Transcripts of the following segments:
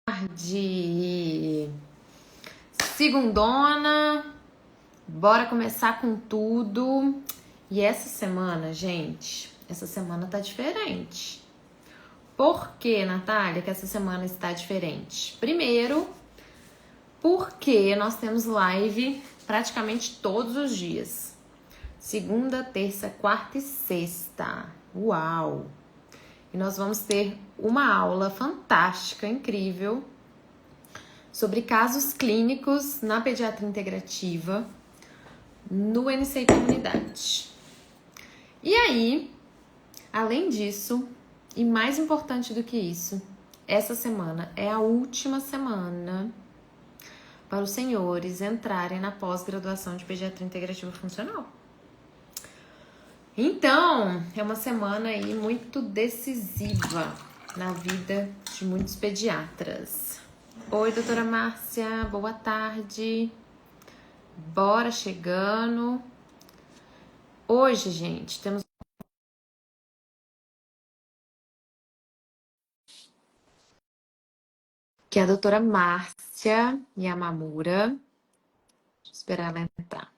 tarde! Segundona, bora começar com tudo. E essa semana, gente, essa semana tá diferente. Por que, Natália, que essa semana está diferente? Primeiro, porque nós temos live praticamente todos os dias. Segunda, terça, quarta e sexta. Uau! E nós vamos ter uma aula fantástica, incrível, sobre casos clínicos na pediatria integrativa no NCI Comunidade. E aí, além disso, e mais importante do que isso, essa semana é a última semana para os senhores entrarem na pós-graduação de pediatria integrativa funcional. Então, é uma semana aí muito decisiva na vida de muitos pediatras. Oi, doutora Márcia, boa tarde. Bora chegando. Hoje, gente, temos que é a doutora Márcia Yamamura. Deixa eu esperar ela entrar.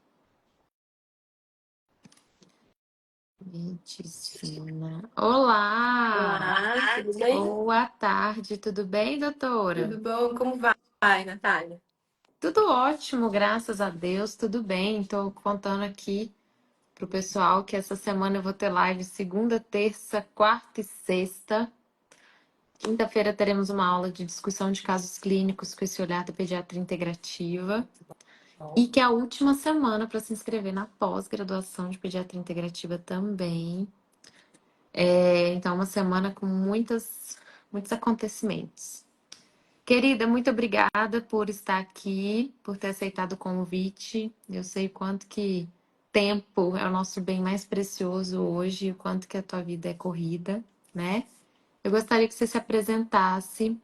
Medicina. Olá! Olá, tudo bem? Boa tarde, tudo bem, doutora? Tudo bom? Como vai, Natália? Tudo ótimo, graças a Deus, tudo bem. Tô contando aqui pro pessoal que essa semana eu vou ter live segunda, terça, quarta e sexta. Quinta-feira teremos uma aula de discussão de casos clínicos com esse olhar da pediatria integrativa. E que é a última semana para se inscrever na pós-graduação de pediatria integrativa também. Então, uma semana com muitos acontecimentos. Querida, muito obrigada por estar aqui, por ter aceitado o convite. Eu sei o quanto que tempo é o nosso bem mais precioso hoje, o quanto que a tua vida é corrida, né? Eu gostaria que você se apresentasse,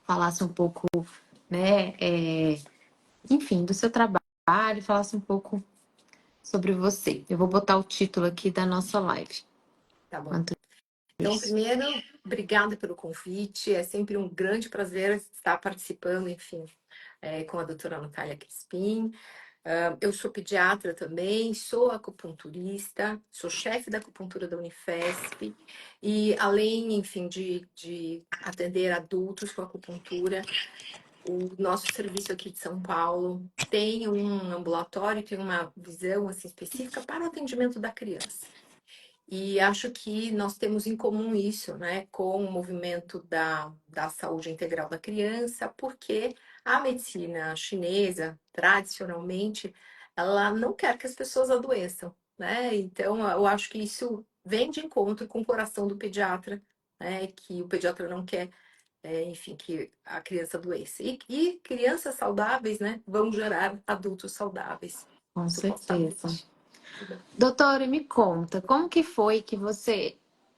falasse um pouco, né, enfim, do seu trabalho, falasse um pouco sobre você. Eu vou botar o título aqui da nossa live. Tá bom. Enquanto Então, isso. primeiro, obrigada pelo convite. É sempre um grande prazer estar participando, enfim, com a doutora Natália Crispim. Eu sou pediatra também, sou acupunturista, sou chefe da acupuntura da Unifesp e além, enfim, de atender adultos com acupuntura, o nosso serviço aqui de São Paulo tem um ambulatório, tem uma visão assim, específica para o atendimento da criança. E acho que nós temos em comum isso, né, com o movimento da saúde integral da criança, porque a medicina chinesa, tradicionalmente, ela não quer que as pessoas adoeçam, né? Então, eu acho que isso vem de encontro com o coração do pediatra, né, que o pediatra não quer, enfim, que a criança adoeça. E crianças saudáveis, né, vão gerar adultos saudáveis, Com certeza. supostamente. Doutora, me conta, como que foi que você,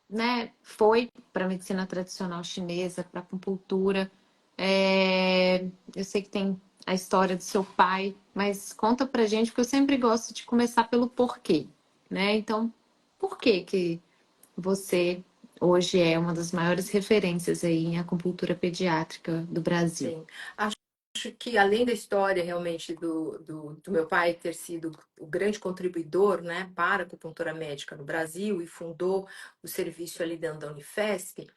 né, foi para a medicina tradicional chinesa, para acupuntura? Eu sei que tem a história do seu pai, mas conta pra gente, porque eu sempre gosto de começar pelo porquê, né? Então, por que que você hoje é uma das maiores referências aí em acupuntura pediátrica do Brasil? Sim. Acho que além da história realmente do meu pai ter sido o grande contribuidor, né, para a acupuntura médica no Brasil e fundou o serviço ali dentro da Unifesp,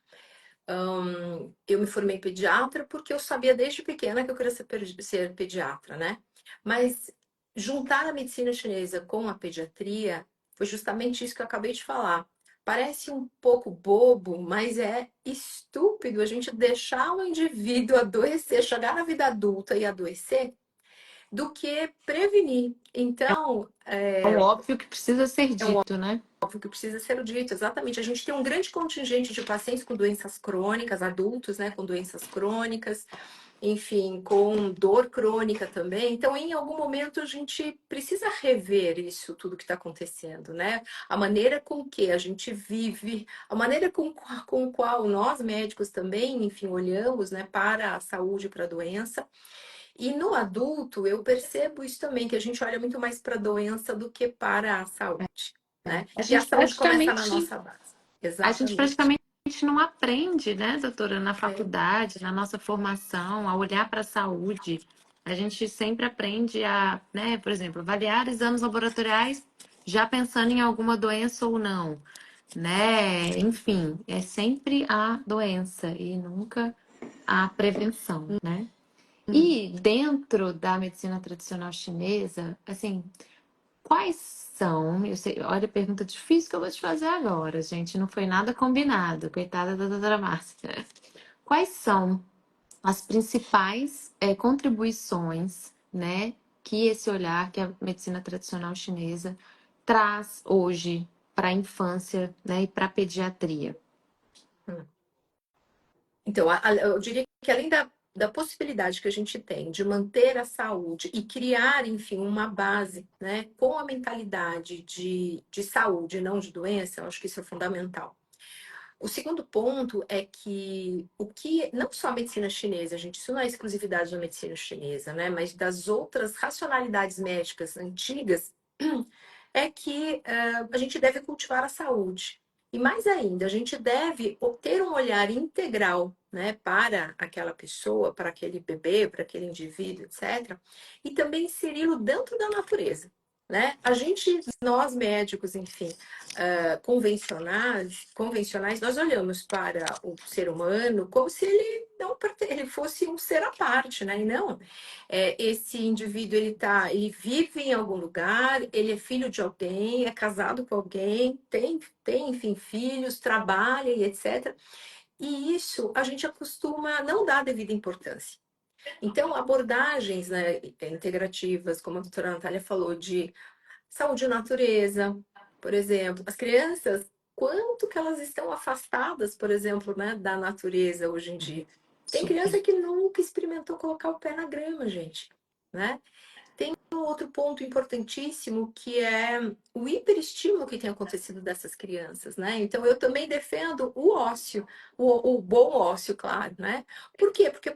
eu me formei pediatra porque eu sabia desde pequena que eu queria ser pediatra, né? Mas juntar a medicina chinesa com a pediatria foi justamente isso que eu acabei de falar. Parece um pouco bobo, mas é estúpido a gente deixar o indivíduo adoecer, chegar na vida adulta e adoecer, do que prevenir. Então, É um óbvio que precisa ser é um dito, né? óbvio que precisa ser dito, exatamente. A gente tem um grande contingente de pacientes com doenças crônicas, adultos, né, com doenças crônicas, enfim, com dor crônica também. Então, em algum momento, a gente precisa rever isso tudo que está acontecendo, né? A maneira com que a gente vive, a maneira com qual nós médicos também, enfim, olhamos, né, para a saúde, para a doença. E no adulto, eu percebo isso também, que a gente olha muito mais para a doença do que para a saúde, né? A E a gente saúde começa na praticamente nossa base. Exatamente. gente não aprende, né, doutora, na É, faculdade, na nossa formação, a olhar para a saúde. A gente sempre aprende a, né, por exemplo, avaliar exames laboratoriais já pensando em alguma doença ou não, né? Enfim, é sempre a doença e nunca a prevenção, né? E dentro da medicina tradicional chinesa, assim, quais são? Eu sei, olha a pergunta difícil que eu vou te fazer agora, gente. Não foi nada combinado, coitada da doutora Márcia. Quais são as principais contribuições, né, que esse olhar que a medicina tradicional chinesa traz hoje para a infância, né, e para a pediatria? hum. Então, eu diria que além da possibilidade que a gente tem de manter a saúde e criar, enfim, uma base, né, com a mentalidade de saúde, não de doença, eu acho que isso é fundamental. O segundo ponto é que não só a medicina chinesa, gente, isso não é exclusividade da medicina chinesa, né, mas das outras racionalidades médicas antigas, é que a gente deve cultivar a saúde. E mais ainda, a gente deve ter um olhar integral, né, para aquela pessoa, para aquele bebê, para aquele indivíduo, etc. E também inseri-lo dentro da natureza, né? A gente, nós médicos, enfim, convencionais, nós olhamos para o ser humano como se ele não ele fosse um ser à parte, né? E não, esse indivíduo ele vive em algum lugar, ele é filho de alguém, é casado com alguém, tem enfim filhos, trabalha e etc. E isso a gente acostuma não dar devida importância. Então, abordagens, né, integrativas, como a doutora Natália falou, de saúde e natureza, por exemplo, as crianças, quanto que elas estão afastadas, por exemplo, né, da natureza hoje em dia. Tem Super. criança que nunca experimentou colocar o pé na grama, gente, né? Tem um outro ponto importantíssimo que é o hiperestímulo que tem acontecido dessas crianças, né? Então eu também defendo o ócio, o bom ócio, claro, né? Por quê? Porque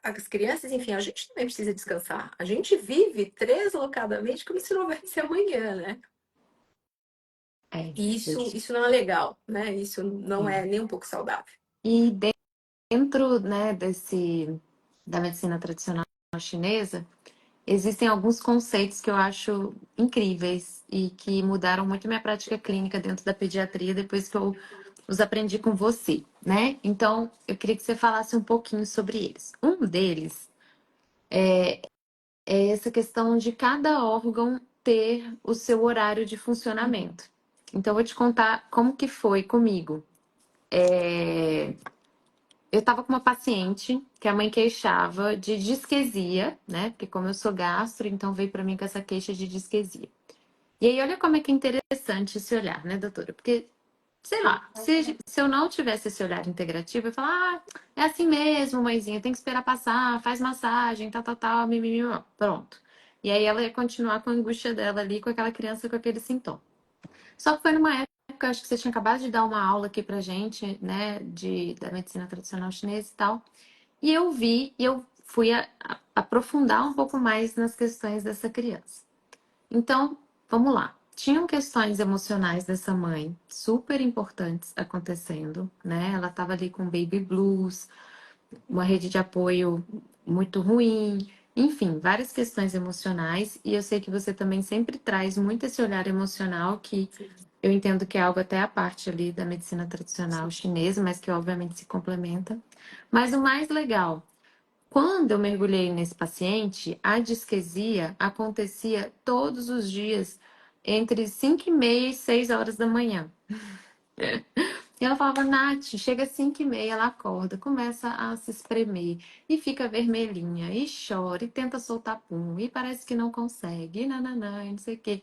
as crianças, enfim, a gente também precisa descansar. A gente vive deslocadamente como se não houvesse amanhã, né? É, E isso não é legal, né? Isso não é nem um pouco saudável. e dentro, né, da medicina tradicional chinesa, existem alguns conceitos que eu acho incríveis e que mudaram muito minha prática clínica dentro da pediatria depois que eu os aprendi com você, né? Então, eu queria que você falasse um pouquinho sobre eles. Um deles é essa questão de cada órgão ter o seu horário de funcionamento. Então, eu vou te contar como que foi comigo. Eu estava com uma paciente que a mãe queixava de disquesia, né? Porque como eu sou gastro, então veio para mim com essa queixa de disquesia. E aí, olha como é que é interessante esse olhar, né, doutora? Porque, sei lá, se eu não tivesse esse olhar integrativo, eu ia falar, ah, é assim mesmo, mãezinha, tem que esperar passar, faz massagem, tal, tal, tal, mimimi, pronto. E aí ela ia continuar com a angústia dela ali, com aquela criança com aquele sintoma. Só que foi numa época, acho que você tinha acabado de dar uma aula aqui pra gente, né, da medicina tradicional chinesa e tal. E eu vi, e eu fui aprofundar um pouco mais nas questões dessa criança. Então, vamos lá. Tinham questões emocionais dessa mãe super importantes acontecendo, né? Ela estava ali com baby blues, uma rede de apoio muito ruim, enfim, várias questões emocionais. E eu sei que você também sempre traz muito esse olhar emocional, que eu entendo que é algo até a parte ali da medicina tradicional chinesa, mas que obviamente se complementa. Mas o mais legal, quando eu mergulhei nesse paciente, a disquesia acontecia todos os dias entre 5h30 e 6 horas da manhã. E ela falava, Nath, chega às 5h30, ela acorda, começa a se espremer e fica vermelhinha, e chora, e tenta soltar pum, e parece que não consegue, e nananã, e não sei o quê.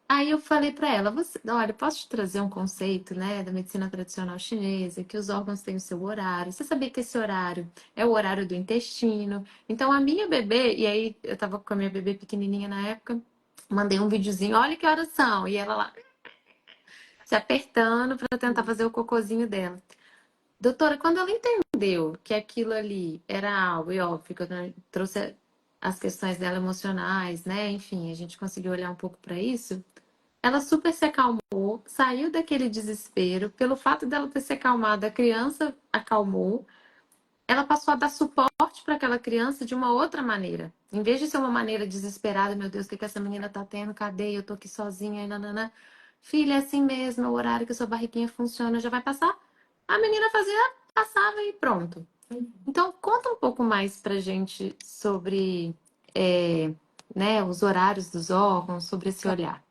Aí eu falei para ela, olha, posso te trazer um conceito, né, da medicina tradicional chinesa, que os órgãos têm o seu horário. Você sabia que esse horário é o horário do intestino? Então a minha bebê, e aí eu tava com a minha bebê pequenininha na época, mandei um videozinho, olha que horas são, e ela lá se apertando para tentar fazer o cocôzinho dela. Doutora, quando ela entendeu que aquilo ali era algo, e óbvio que eu trouxe as questões dela emocionais, né? Enfim, a gente conseguiu olhar um pouco para isso. ela super se acalmou, saiu daquele desespero. Pelo fato dela ter se acalmado, a criança acalmou. Ela passou a dar suporte para aquela criança de uma outra maneira. Em vez de ser uma maneira desesperada, meu Deus, o que que essa menina tá tendo? Cadê? Eu tô aqui sozinha, e nananã. Filha, é assim mesmo, é o horário que a sua barriguinha funciona, já vai passar. A menina fazia, passava e pronto. Então, conta um pouco mais pra gente sobre né, os horários dos órgãos, sobre esse olhar.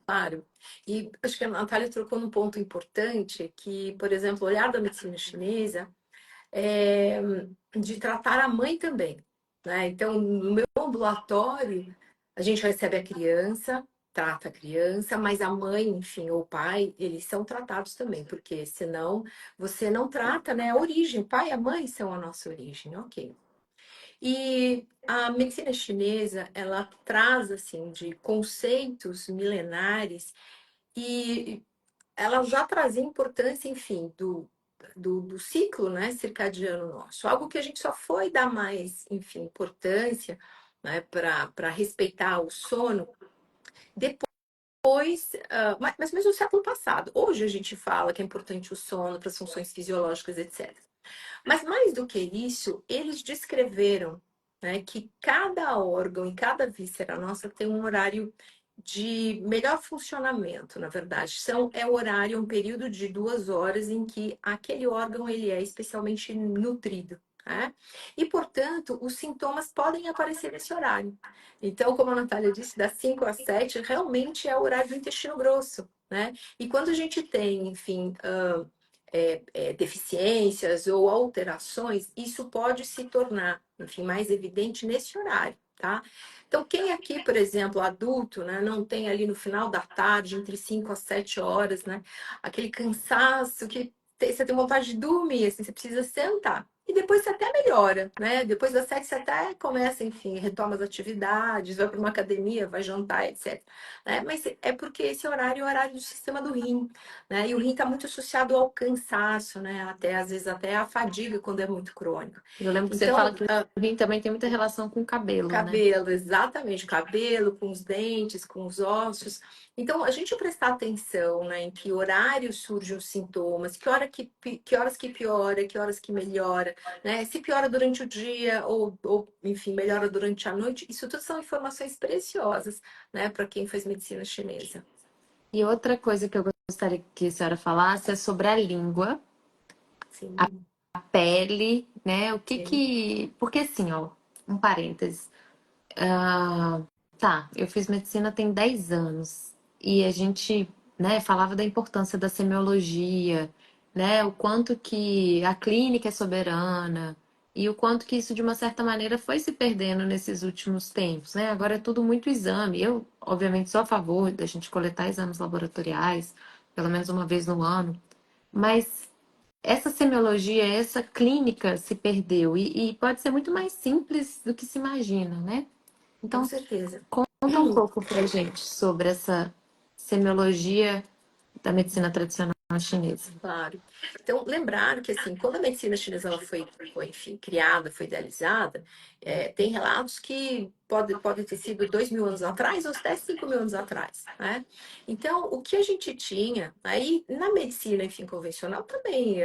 Claro. E acho que a Natália trocou num ponto importante que, por exemplo, o olhar da medicina chinesa é de tratar a mãe também, né? Então, no meu ambulatório, a gente recebe a criança, trata a criança, mas a mãe, enfim, ou o pai, eles são tratados também, porque senão você não trata, né, a origem. O pai e a mãe são a nossa origem, ok. E a medicina chinesa, ela traz, assim, de conceitos milenares e ela já trazia importância, enfim, do ciclo, né, circadiano nosso. Algo que a gente só foi dar mais, enfim, importância, né, para respeitar o sono depois, mas mesmo no século passado. Hoje a gente fala que é importante o sono para as funções fisiológicas, etc. Mas mais do que isso, eles descreveram, né, que cada órgão e cada víscera nossa tem um horário de melhor funcionamento, na verdade. É o horário, um período de 2 horas em que aquele órgão ele é especialmente nutrido. Né? E, portanto, os sintomas podem aparecer nesse horário. Então, como a Natália disse, das 5 às 7 realmente é o horário do intestino grosso. Né? E quando a gente tem, enfim, deficiências ou alterações, isso pode se tornar, enfim, mais evidente nesse horário, tá? Então, quem aqui, por exemplo, adulto, né, não tem ali no final da tarde, entre 5 às 7 horas, né, aquele cansaço que você tem vontade de dormir, assim, você precisa sentar. E depois você até melhora, né? Depois das 7 você até começa, enfim, retoma as atividades, vai para uma academia, vai jantar, etc. Né? Mas é porque esse horário é o horário do sistema do rim, né? E o rim está muito associado ao cansaço, né? Até às vezes até à fadiga quando é muito crônico. Eu lembro que você fala Então, que o rim também tem muita relação com o cabelo, né? cabelo, exatamente, cabelo, com os dentes, com os ossos. Então, a gente prestar atenção, né, em que horário surgem os sintomas, que horas que piora, que horas que melhora, né? Se piora durante o dia ou enfim, melhora durante a noite, isso tudo são informações preciosas, né, para quem faz medicina chinesa. E outra coisa que eu gostaria que a senhora falasse é sobre a língua, Sim, a pele, né? O que sim. que. Porque assim, ó, um parênteses. Ah, tá, eu fiz medicina tem 10 anos e a gente, né, falava da importância da semiologia, né, o quanto que a clínica é soberana e o quanto que isso de uma certa maneira foi se perdendo nesses últimos tempos, né? Agora é tudo muito exame. Eu, obviamente, sou a favor da gente coletar exames laboratoriais, pelo menos uma vez no ano, mas essa semiologia, essa clínica se perdeu e pode ser muito mais simples do que se imagina, né? Com Então, certeza. conta um pouco pra gente sobre essa semiologia da medicina tradicional chinesa. Claro. Então, lembrar que, assim, quando a medicina chinesa ela enfim, criada, foi idealizada, tem relatos que pode ter sido 2.000 anos atrás ou até 5.000 anos atrás, né? Então, o que a gente tinha, aí, na medicina, enfim, convencional também,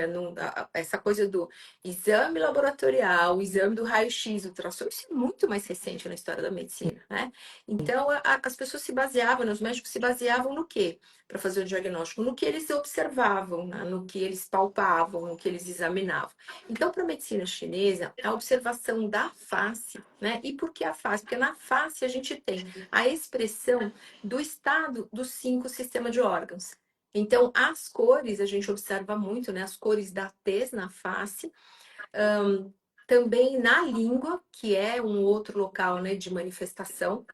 essa coisa do exame laboratorial, o exame do raio-x, ultrassom, isso é muito mais recente na história da medicina, né? Então, as pessoas se baseavam, né, os médicos se baseavam no quê? Para fazer o diagnóstico, no que eles observavam, né? No que eles palpavam, no que eles examinavam. Então, para a medicina chinesa, a observação da face, né? E por que a face? Porque na face a gente tem a expressão do estado dos 5 sistemas de órgãos. Então, as cores, a gente observa muito, né? As cores da tez na face, também na língua, que é um outro local, né, de manifestação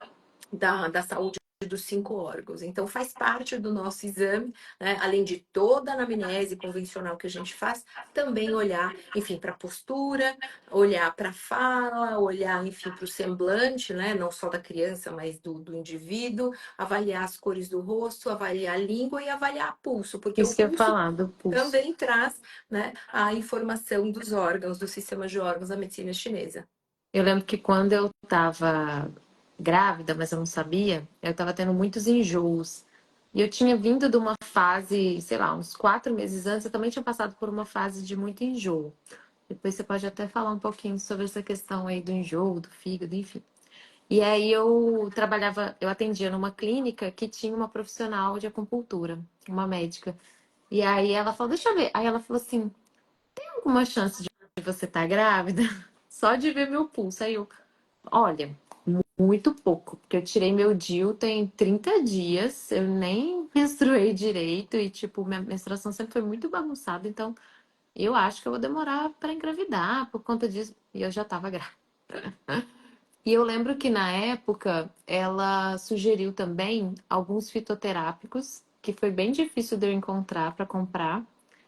da saúde dos 5 órgãos. Então, faz parte do nosso exame, né? Além de toda a anamnese convencional que a gente faz, também olhar, enfim, para a postura, olhar para a fala, olhar, enfim, para o semblante, né? Não só da criança, mas do indivíduo, avaliar as cores do rosto, avaliar a língua e avaliar pulso, porque o Isso que eu ia pulso falar do pulso. também traz, né, a informação dos órgãos, do sistema de órgãos da medicina chinesa. Eu lembro que quando eu estava grávida, mas eu não sabia, eu estava tendo muitos enjoos. E eu tinha vindo de uma fase, sei lá, uns 4 meses antes, eu também tinha passado por uma fase de muito enjoo. Depois você pode até falar um pouquinho sobre essa questão aí do enjoo, do fígado, enfim. E aí eu atendia numa clínica que tinha uma profissional de acupuntura, uma médica. E aí ela falou, deixa eu ver. Aí ela falou assim, tem alguma chance de você estar grávida? Só de ver meu pulso. Aí eu, olha, muito pouco, porque eu tirei meu DIU tem 30 dias, eu nem menstruei direito e, tipo, minha menstruação sempre foi muito bagunçada, então eu acho que eu vou demorar para engravidar por conta disso. E eu já tava grávida. E eu lembro que na época ela sugeriu também alguns fitoterápicos, que foi bem difícil de eu encontrar para comprar.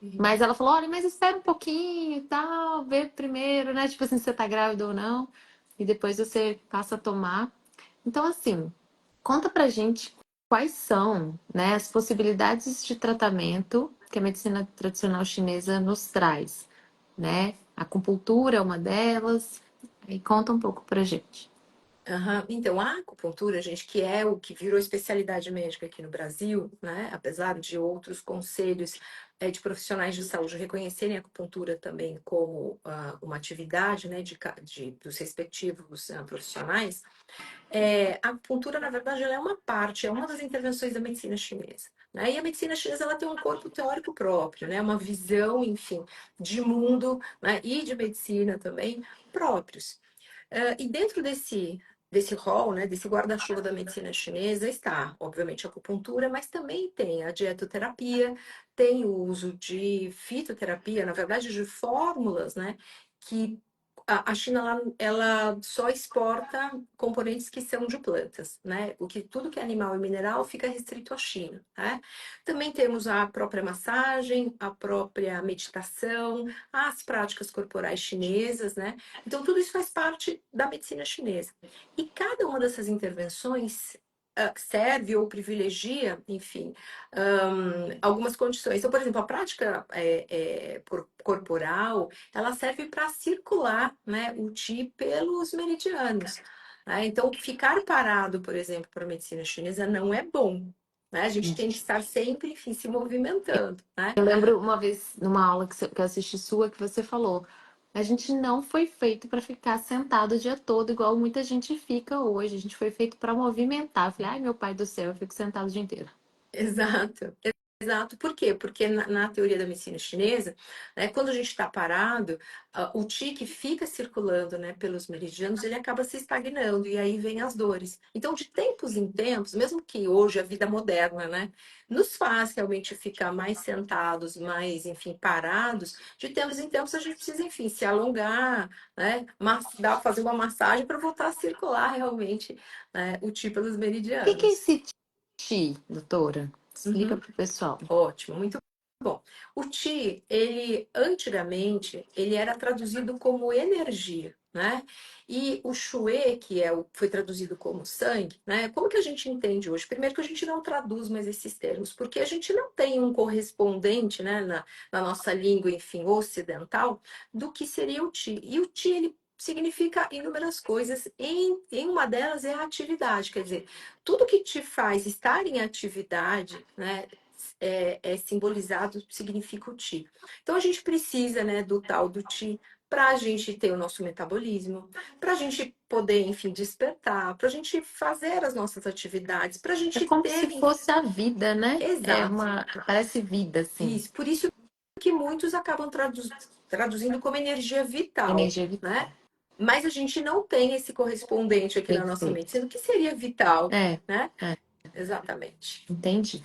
Uhum. Mas ela falou: olha, mas espera um pouquinho e tal, vê primeiro, né? Tipo assim, se você tá grávida ou não, e depois você passa a tomar. Então, assim, conta pra gente quais são, né, as possibilidades de tratamento que a medicina tradicional chinesa nos traz, né? A acupuntura é uma delas, e conta um pouco pra gente. Aham. Então, a acupuntura, gente, que é o que virou especialidade médica aqui no Brasil, né? Apesar de outros conselhos de profissionais de saúde reconhecerem a acupuntura também como uma atividade, né, dos respectivos profissionais, a acupuntura, na verdade, ela é uma parte, é uma das intervenções da medicina chinesa. Né? E a medicina chinesa ela tem um corpo teórico próprio, né? Uma visão, enfim, de mundo, né? E de medicina também próprios. E dentro desse rol, né, desse guarda-chuva da medicina chinesa, está, obviamente, a acupuntura, mas também tem a dietoterapia, tem o uso de fitoterapia, na verdade, de fórmulas, né, que a China ela só exporta componentes que são de plantas, né? Tudo que é animal e mineral fica restrito à China, né? Também temos a própria massagem, a própria meditação, as práticas corporais chinesas, né? Então, tudo isso faz parte da medicina chinesa. E cada uma dessas intervenções serve ou privilegia, enfim, algumas condições. Então, por exemplo, a prática corporal, ela serve para circular, né, o qi pelos meridianos. Né? Então, ficar parado, por exemplo, para a medicina chinesa não é bom. Né? A gente tem que estar sempre, enfim, se movimentando. Né? Eu lembro uma vez numa aula que eu assisti sua que você falou: a gente não foi feito para ficar sentado o dia todo, igual muita gente fica hoje. A gente foi feito para movimentar. Eu falei: ai, meu pai do céu, eu fico sentado o dia inteiro. Exato. Exato. Por quê? Porque na teoria da medicina chinesa, né, quando a gente está parado, o qi que fica circulando, né, pelos meridianos, ele acaba se estagnando e aí vem as dores. Então, de tempos em tempos, mesmo que hoje a vida moderna, né, nos faz realmente ficar mais sentados, mais, enfim, parados, de tempos em tempos a gente precisa, enfim, se alongar, né, fazer uma massagem para voltar a circular realmente, né, o qi pelos O que é meridianos. esse Qi, doutora? Explica Uhum. pro pessoal. Ótimo, muito bom. O Qi, ele antigamente, ele era traduzido como energia, né? E o Shui, que foi traduzido como sangue, né? Como que a gente entende hoje? Primeiro que a gente não traduz mais esses termos, porque a gente não tem um correspondente, né, na nossa língua, enfim, ocidental, do que seria o Qi. E o Qi, ele significa inúmeras coisas, em uma delas é a atividade, quer dizer, tudo que te faz estar em atividade, né, simbolizado, significa o Ti. Então a gente precisa, né, do tal do Ti para a gente ter o nosso metabolismo, para a gente poder, enfim, despertar, para a gente fazer as nossas atividades, para a É gente como se ter, fosse a vida, né? É exato, uma, parece vida, assim. isso. Por isso que muitos acabam traduzindo como energia vital, Energia vital. né? Mas a gente não tem esse correspondente aqui na nossa Perfeito. medicina, o que seria vital, É, né? é, Exatamente. entendi.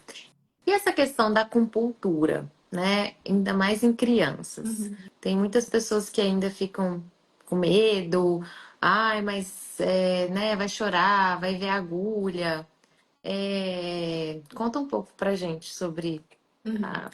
E essa questão da acupuntura, né? Ainda mais em crianças. Uhum. Tem muitas pessoas que ainda ficam com medo. Ai, mas né, vai chorar, vai ver a agulha. Conta um pouco pra gente sobre Uhum. a...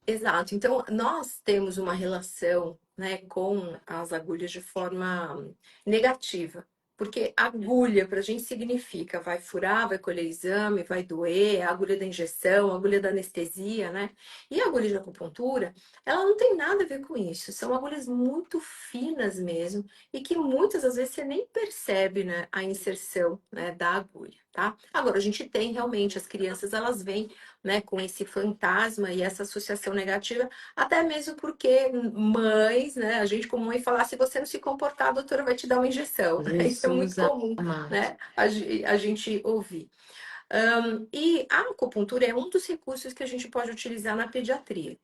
Exato. Então, nós temos uma relação, né, com as agulhas de forma negativa. Porque agulha, para a gente, significa vai furar, vai colher exame, vai doer, a agulha da injeção, a agulha da anestesia, né? E a agulha de acupuntura, ela não tem nada a ver com isso. São agulhas muito finas mesmo e que muitas das vezes você nem percebe, né, a inserção, né, da agulha, tá? Agora, a gente tem realmente, as crianças, elas vêm, né, com esse fantasma e essa associação negativa, até mesmo porque mães, né, a gente como mãe fala, "Ah, se você não se comportar, a doutora vai te dar uma injeção." Isso é muito Jesus comum, amado. né, a gente ouvir. E a acupuntura é um dos recursos que a gente pode utilizar na pediatria.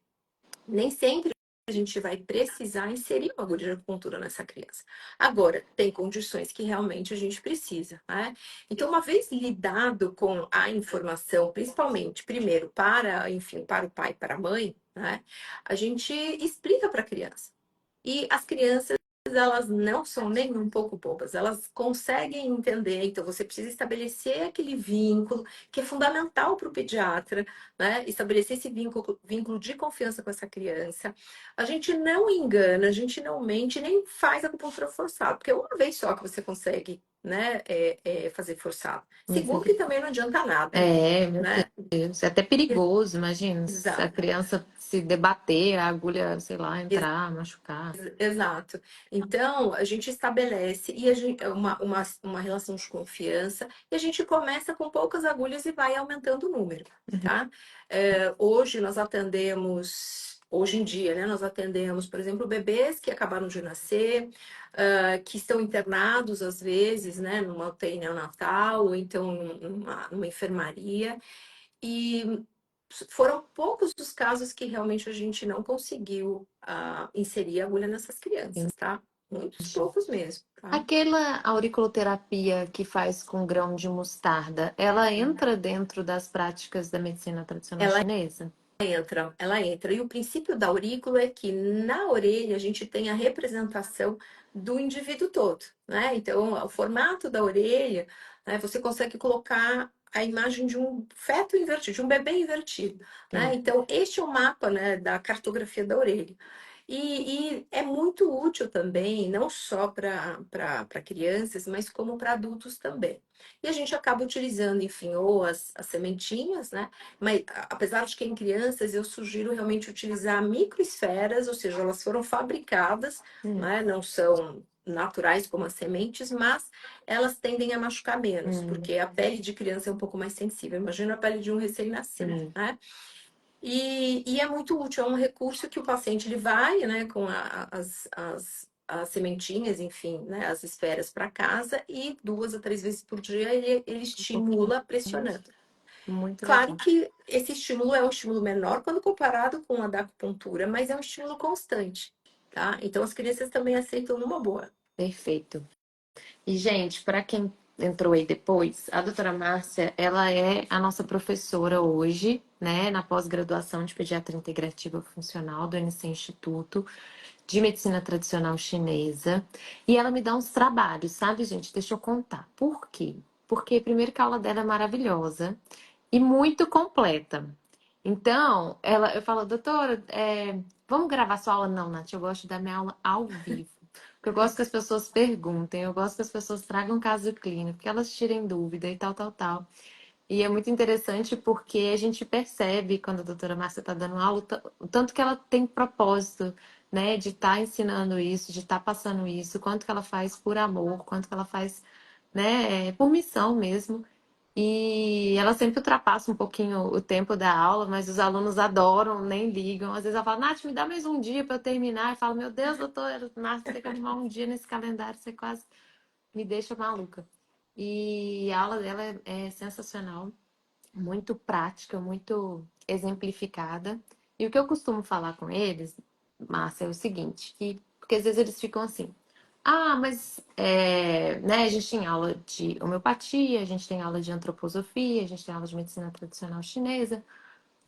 Nem sempre a gente vai precisar inserir uma agulha de acupuntura nessa criança. Agora, tem condições que realmente a gente precisa, né? Então, uma vez lidado com a informação, principalmente, primeiro, para, enfim, para o pai e para a mãe, né? A gente explica para a criança. E as crianças, elas não são nem um pouco bobas, elas conseguem entender. Então, você precisa estabelecer aquele vínculo que é fundamental para o pediatra, né? Estabelecer esse vínculo de confiança com essa criança. A gente não engana, a gente não mente, nem faz acupuntura forçada, porque é uma vez só que você consegue, né, fazer forçado. Segundo, que também não adianta nada, É, meu né? Deus, é até perigoso, imagina, se a Exato. criança se debater, a agulha, sei lá, entrar, machucar. Exato. Então, a gente estabelece e a gente, uma relação de confiança e a gente começa com poucas agulhas e vai aumentando o número, tá? Hoje nós atendemos, hoje em dia, né, nós atendemos, por exemplo, bebês que acabaram de nascer, que estão internados às vezes, né, numa UTI neonatal ou então numa enfermaria. E foram poucos os casos que realmente a gente não conseguiu inserir a agulha nessas crianças, tá? Muitos poucos mesmo, tá? Aquela auriculoterapia que faz com grão de mostarda, ela entra dentro das práticas da medicina tradicional Ela chinesa? ela entra. E o princípio da aurícula é que na orelha a gente tem a representação do indivíduo todo, né? Então, o formato da orelha, né, você consegue colocar a imagem de um feto invertido, de um bebê invertido, né? Sim. Então, este é o mapa, né, da cartografia da orelha. E é muito útil também, não só para crianças, mas como para adultos também. E a gente acaba utilizando, enfim, ou as sementinhas, né? Mas apesar de que em crianças eu sugiro realmente utilizar microesferas, ou seja, elas foram fabricadas, Hum, né? Não são naturais como as sementes, mas elas tendem a machucar menos, hum, porque a pele de criança é um pouco mais sensível. Imagina a pele de um recém-nascido, sim. né? E é muito útil, é um recurso que o paciente ele vai, né, com as sementinhas, enfim, né, as esferas para casa e 2 a 3 vezes por dia ele Um pouquinho. estimula pressionando. Muito Claro legal. que esse estímulo é um estímulo menor quando comparado com a da acupuntura, mas é um estímulo constante, tá? Então as crianças também aceitam numa boa. Perfeito. E, gente, para quem entrou aí depois, a doutora Márcia, ela é a nossa professora hoje, né, na pós-graduação de Pediatria Integrativa Funcional do NC Instituto de Medicina Tradicional Chinesa. E ela me dá uns trabalhos, sabe, gente? Deixa eu contar. Por quê? Porque, primeiro, que a aula dela é maravilhosa e muito completa. Então, eu falo, doutora, vamos gravar sua aula? Não, Nath, eu gosto de dar minha aula ao vivo. Porque eu gosto que as pessoas perguntem, eu gosto que as pessoas tragam caso clínico, que elas tirem dúvida e tal, tal, tal. E é muito interessante porque a gente percebe quando a doutora Márcia está dando aula, o tanto que ela tem propósito, né, de estar ensinando isso, de estar passando isso, quanto que ela faz por amor, quanto que ela faz, né, por missão mesmo. E ela sempre ultrapassa um pouquinho o tempo da aula, mas os alunos adoram, nem ligam. Às vezes ela fala, Nath, me dá mais um dia para eu terminar. Eu falo, meu Deus, doutora Márcia, tem que arrumar um dia nesse calendário, você quase me deixa maluca. E a aula dela é sensacional, muito prática, muito exemplificada. E o que eu costumo falar com eles, Márcia, é o seguinte, porque às vezes eles ficam assim, ah, mas né, a gente tem aula de homeopatia, a gente tem aula de antroposofia, a gente tem aula de medicina tradicional chinesa,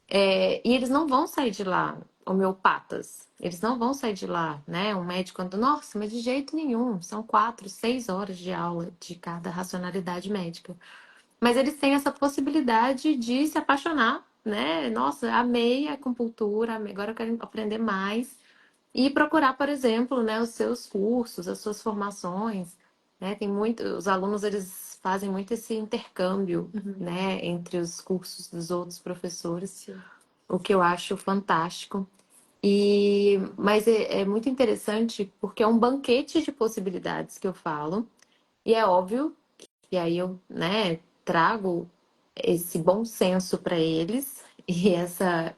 e eles não vão sair de lá homeopatas, eles não vão sair de lá, né? Um médico quando, nossa, mas de jeito nenhum, são 4, 6 horas de aula de cada racionalidade médica. Mas eles têm essa possibilidade de se apaixonar, né? Nossa, amei a acupuntura, agora eu quero aprender mais. E procurar, por exemplo, né, os seus cursos, as suas formações. né? Tem muito, os alunos eles fazem muito esse intercâmbio, Uhum. né, entre os cursos dos outros professores, Sim. o que eu acho fantástico. Mas é muito interessante porque é um banquete de possibilidades que eu falo, e é óbvio e aí eu, né, trago esse bom senso para eles e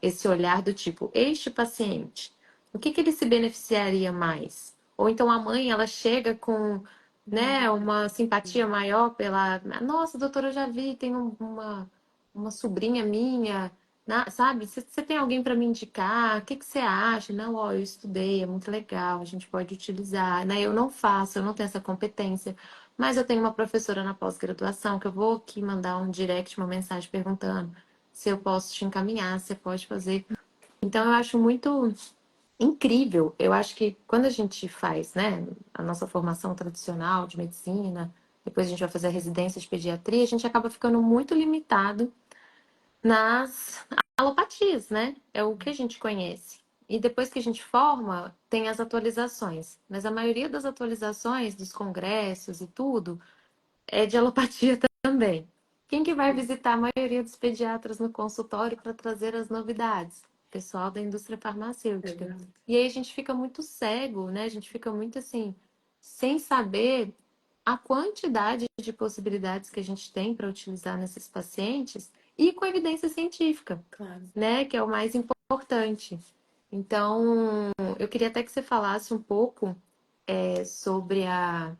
esse olhar do tipo, este paciente, o que que ele se beneficiaria mais? Ou então a mãe, ela chega com, né, uma simpatia maior pela, nossa, doutora, eu já vi, tem uma sobrinha minha, sabe? Você tem alguém para me indicar? O que que você acha? Não, ó, eu estudei, é muito legal, a gente pode utilizar, né? Eu não faço, eu não tenho essa competência. Mas eu tenho uma professora na pós-graduação que eu vou aqui mandar um direct, uma mensagem perguntando se eu posso te encaminhar, se você pode fazer. Então eu acho muito incrível. Eu acho que quando a gente faz, né, a nossa formação tradicional de medicina, depois a gente vai fazer a residência de pediatria, a gente acaba ficando muito limitado nas alopatias, né? É o que a gente conhece. E depois que a gente forma, tem as atualizações. Mas a maioria das atualizações dos congressos e tudo é de alopatia também. Quem que vai visitar a maioria dos pediatras no consultório para trazer as novidades? O pessoal da indústria farmacêutica. Exato. E aí a gente fica muito cego, né? A gente fica muito assim, sem saber a quantidade de possibilidades que a gente tem para utilizar nesses pacientes e com evidência científica, Claro. né? Que é o mais importante. Então, eu queria até que você falasse um pouco sobre é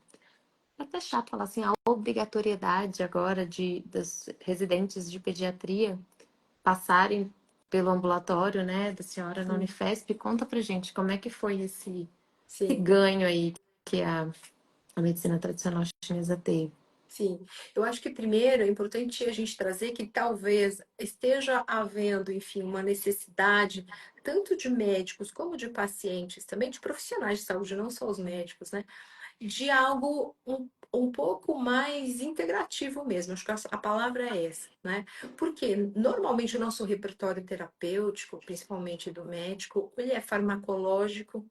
até chato falar assim, a obrigatoriedade agora dos residentes de pediatria passarem pelo ambulatório, né, da senhora na Sim. Unifesp. Conta pra gente como é que foi esse Sim. ganho aí que a medicina tradicional chinesa teve. Sim, eu acho que primeiro é importante a gente trazer que talvez esteja havendo, enfim, uma necessidade tanto de médicos como de pacientes, também de profissionais de saúde, não só os médicos, né? De algo um pouco mais integrativo mesmo. Acho que a palavra é essa, né? Porque normalmente o nosso repertório terapêutico, principalmente do médico, ele é farmacológico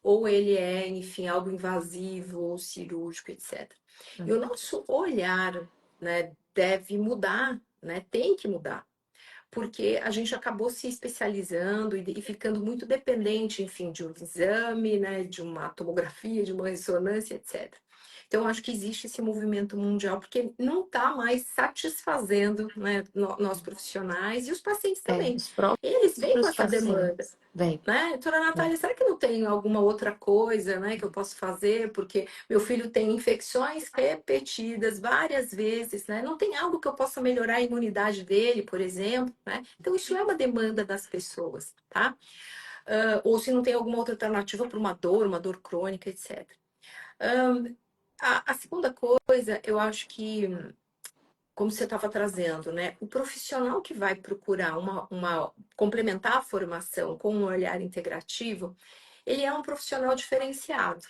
ou ele é, enfim, algo invasivo ou cirúrgico, etc. E o nosso olhar, né, deve mudar, né? Tem que mudar porque a gente acabou se especializando e ficando muito dependente, enfim, de um exame, né, de uma tomografia, de uma ressonância, etc. Então, acho que existe esse movimento mundial, porque não está mais satisfazendo, né, nós profissionais e os pacientes também. Os Eles vêm com próprios essa demanda. pacientes. Vem. Né? Doutora Natália, será que não tem alguma outra coisa, né, que eu posso fazer? Porque meu filho tem infecções repetidas várias vezes, né? Não tem algo que eu possa melhorar a imunidade dele, por exemplo, né? Então, isso é uma demanda das pessoas, tá? Ou se não tem alguma outra alternativa para uma dor crônica, etc. A segunda coisa, eu acho que como você estava trazendo, né? O profissional que vai procurar complementar a formação com um olhar integrativo, ele é um profissional diferenciado,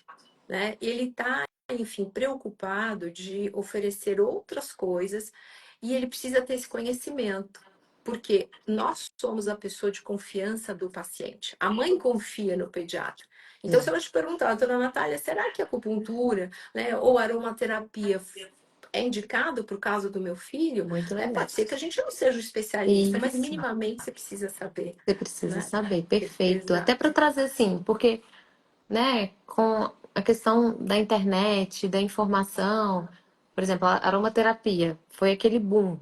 né? Ele está, enfim, preocupado de oferecer outras coisas e ele precisa ter esse conhecimento, porque nós somos a pessoa de confiança do paciente. A mãe confia no pediatra. Então, se ela te perguntar, doutora Natália, será que a acupuntura, né, ou aromaterapia é indicado para o caso do meu filho, Muito né? legal. Pode ser que a gente não seja um especialista, mas Isso. minimamente você precisa saber, Você precisa né? saber, perfeito. Até Exato. para trazer assim, porque né, com a questão da internet, da informação, por exemplo, a aromaterapia foi aquele boom.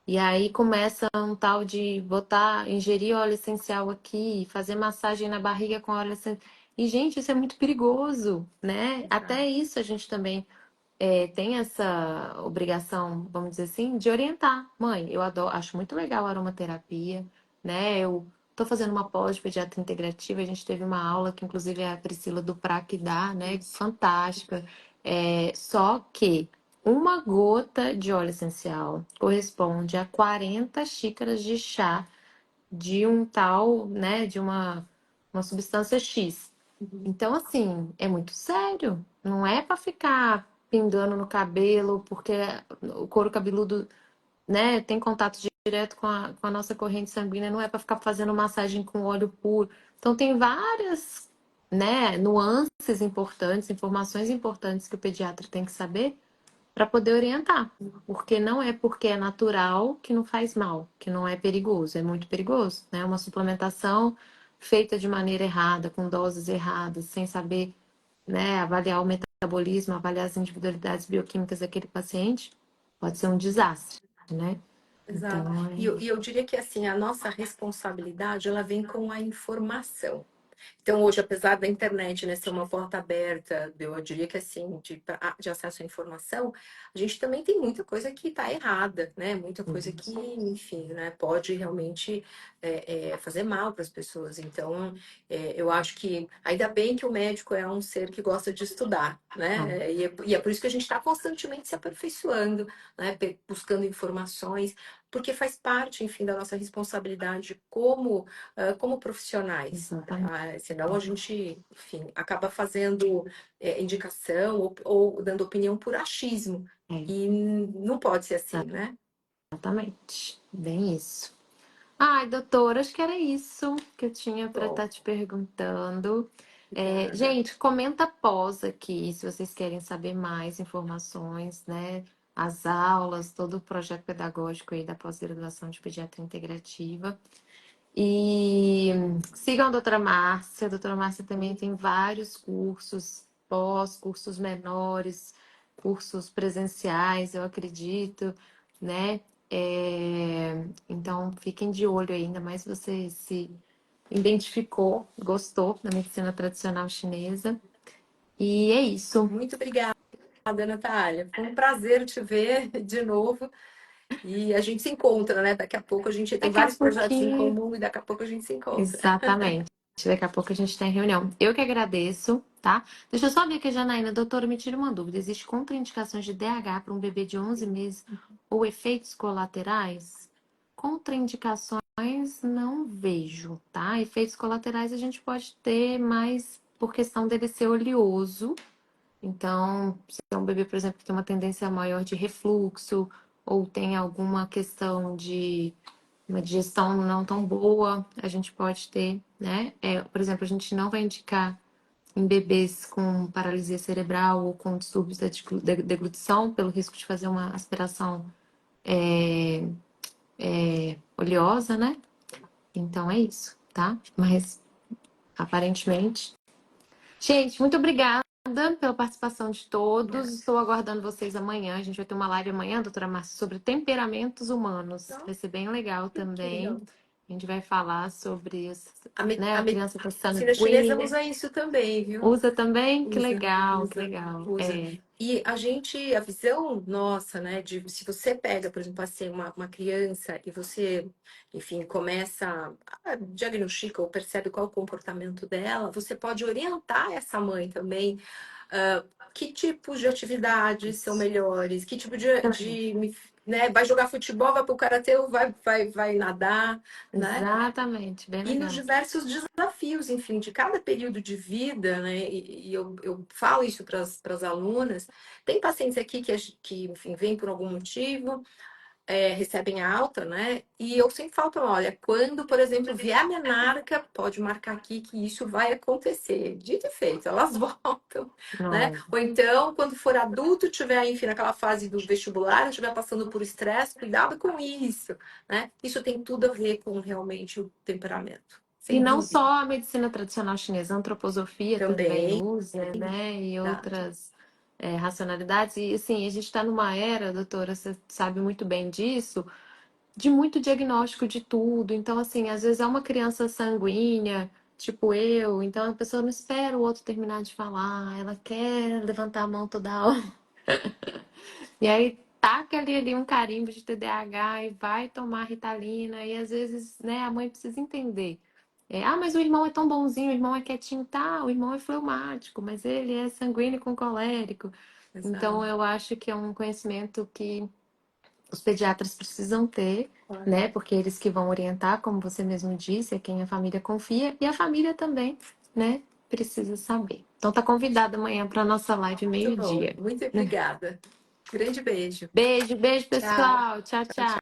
E aí começa um tal de botar, ingerir óleo essencial aqui, fazer massagem na barriga com óleo essencial. E, gente, isso é muito perigoso, né? Exato. Até isso a gente também tem essa obrigação, vamos dizer assim, de orientar. Mãe, eu adoro, acho muito legal a aromaterapia, né? Eu tô fazendo uma pós de pediatra integrativa, a gente teve uma aula que inclusive a Priscila do PRAC dá, né? Fantástica. Só que uma gota de óleo essencial corresponde a 40 xícaras de chá de um tal, né, de uma substância X. Uhum. Então, assim, é muito sério. Não é para ficar pingando no cabelo, porque o couro cabeludo, né, tem contato direto com a nossa corrente sanguínea, não é para ficar fazendo massagem com óleo puro. Então, tem várias, né, nuances importantes, informações importantes que o pediatra tem que saber para poder orientar. Porque não é porque é natural que não faz mal, que não é perigoso, é muito perigoso, né? Uma suplementação feita de maneira errada, com doses erradas, sem saber, né, avaliar o metabolismo, avaliar as individualidades bioquímicas daquele paciente, pode ser um desastre, né? Exato. Então, E eu diria que assim, a nossa responsabilidade, ela vem com a informação. Então, hoje, apesar da internet, né, ser uma porta aberta, eu diria que assim, de acesso à informação, a gente também tem muita coisa que está errada, né? Muita coisa que, enfim, né, pode realmente fazer mal para as pessoas. Então, eu acho que ainda bem que o médico é um ser que gosta de estudar, né? E é por isso que a gente está constantemente se aperfeiçoando, né? Buscando informações, porque faz parte, enfim, da nossa responsabilidade como profissionais. exatamente. Senão a gente, enfim, acaba fazendo indicação ou dando opinião por achismo. É, E não pode ser assim, né? exatamente. Bem isso. Ai, doutora, acho que era isso que eu tinha para Bom, estar te perguntando. obrigada. Gente, comenta após aqui se vocês querem saber mais informações, né? As aulas, todo o projeto pedagógico aí da pós-graduação de pediatria integrativa. E sigam a doutora Márcia. A doutora Márcia também tem vários cursos, pós, cursos menores, cursos presenciais, eu acredito, né? Então, fiquem de olho aí, ainda mais se você se identificou, gostou da medicina tradicional chinesa. E é isso. Muito obrigada, Natália. Foi um prazer te ver de novo. E a gente se encontra, né? Daqui a pouco a gente tem Daqui a vários projetos em pouquinho. comum e daqui a pouco a gente se encontra. Exatamente. Daqui a pouco a gente tem reunião. Eu que agradeço, tá? Deixa eu só ver aqui, a Janaína, doutora, me tira uma dúvida. Existe contraindicações de DH para um bebê de 11 meses ou efeitos colaterais? Contraindicações não vejo, tá? Efeitos colaterais a gente pode ter, mas por questão dele ser oleoso. Então, se é um bebê, por exemplo, que tem uma tendência maior de refluxo ou tem alguma questão de uma digestão não tão boa, a gente pode ter, né? Por exemplo, a gente não vai indicar em bebês com paralisia cerebral ou com distúrbios da deglutição, pelo risco de fazer uma aspiração oleosa, né? Então é isso, tá? Mas aparentemente. Gente, muito obrigada pela participação de todos. Estou aguardando vocês amanhã. A gente vai ter uma live amanhã, doutora Márcia, sobre temperamentos humanos. Vai ser bem legal Que também. legal. A gente vai falar sobre né, A a criança que é medicina chinesa sanguínea. usa isso também, viu? Usa também? Que Usa, legal, que usa, legal. usa. E a visão nossa, né, de se você pega, por exemplo, assim, uma criança e você, enfim, começa a diagnostica ou percebe qual é o comportamento dela, você pode orientar essa mãe também, que tipos de atividades são Isso. melhores, que tipo né, vai jogar futebol, vai pro karatê ou vai nadar, né? Exatamente, bem E nos legal. diversos desafios, enfim, de cada período de vida, né? E eu falo isso para as alunas. Tem pacientes aqui que enfim, vêm por algum motivo, recebem a alta, né? E eu sempre falo para olha, quando, por exemplo, vier a menarca, pode marcar aqui que isso vai acontecer. Dito e feito, elas voltam, né? Não, Ou então, quando for adulto, tiver, enfim, naquela fase do vestibular, estiver passando por estresse, cuidado com isso, né? Isso tem tudo a ver com realmente o temperamento, e sem não dúvida. só a medicina tradicional chinesa, a antroposofia também Também, usa, né? E verdade. outras racionalidades. E assim, a gente está numa era, doutora, você sabe muito bem disso, de muito diagnóstico de tudo. Então, assim, às vezes é uma criança sanguínea, tipo eu, então a pessoa não espera o outro terminar de falar, ela quer levantar a mão toda hora. E aí taca ali um carimbo de TDAH e vai tomar Ritalina. E às vezes, né, a mãe precisa entender. Mas o irmão é tão bonzinho, o irmão é quietinho, tá? O irmão é fleumático, mas ele é sanguíneo com colérico. Então, Exato. eu acho que é um conhecimento que os pediatras precisam ter, Claro. né? Porque eles que vão orientar, como você mesmo disse, é quem a família confia, e a família também, né? Precisa saber. Então, tá convidada amanhã para nossa live Muito bom. meio-dia. Muito obrigada. Grande beijo. Beijo, beijo, Tchau. pessoal. Tchau, Tchau, tchau. tchau.